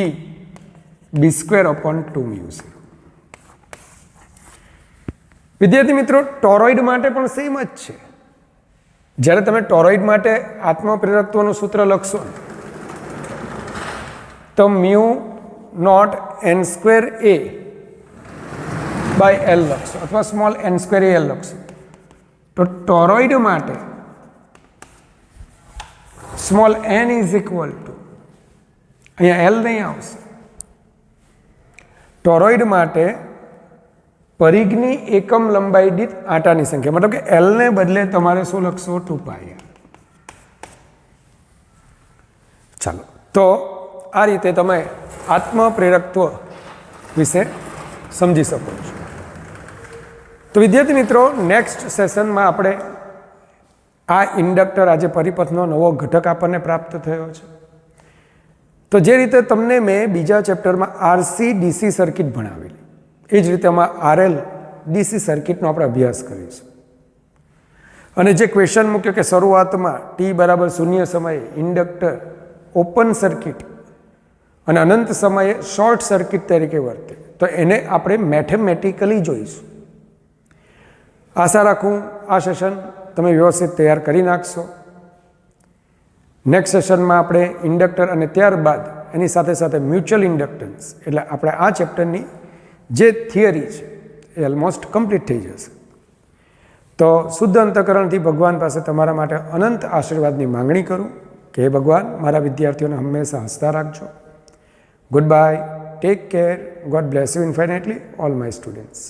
B²/2μ0. વિદ્યાર્થી મિત્રો, ટોરોઇડ માટે પણ સેમ જ છે. જ્યારે તમે ટોરોઇડ માટે આત્મપ્રેરકત્વનું સૂત્ર લખશો તો μ0n²A/L લખશો અથવા સ્મોલ n²Al લખશો. તો ટોરોઇડ માટે small n is equal two અહીંયા L નહીં આવશે. ટોરોઇડ માટે પરિઘની એકમ લંબાઈ દીઠ આંટાની સંખ્યા મતલબ કે L ને બદલે તમારે શું લખશો 2πr. ચાલો, તો આ રીતે તમે આત્મપ્રેરકત્વ વિશે સમજી શકો છો. તો વિદ્યાર્થી મિત્રો, નેક્સ્ટ સેશનમાં આપણે આ ઇન્ડક્ટર આજે પરિપથનો નવો ઘટક આપણને પ્રાપ્ત થયો છે. તો જે રીતે તમને મેં બીજા ચેપ્ટરમાં RC DC સર્કિટ ભણાવેલી એ જ રીતે આમાં RL DC સર્કિટનો આપણે અભ્યાસ કરીશું. અને જે ક્વેશ્ચન મૂક્યો કે શરૂઆતમાં t=0 સમયે ઇન્ડક્ટર ઓપન સર્કિટ અને અનંત સમયે શોર્ટ સર્કિટ તરીકે વર્તે, તો એને આપણે મેથેમેટિકલી જોઈશું. આશા રાખું આ સેશન તમે વ્યવસ્થિત તૈયાર કરી નાખશો. નેક્સ્ટ સેશનમાં આપણે ઇન્ડક્ટર અને ત્યારબાદ એની સાથે સાથે મ્યુચ્યુઅલ ઇન્ડક્ટન્સ એટલે આપણે આ ચેપ્ટરની જે થિયરી છે એ ઓલમોસ્ટ કમ્પ્લીટ થઈ જશે. તો શુદ્ધ અંતઃકરણથી ભગવાન પાસે તમારા માટે અનંત આશીર્વાદની માંગણી કરું કે હે ભગવાન, મારા વિદ્યાર્થીઓને હંમેશા હસતા રાખજો. Good bye, take care, God bless you infinitely all my students.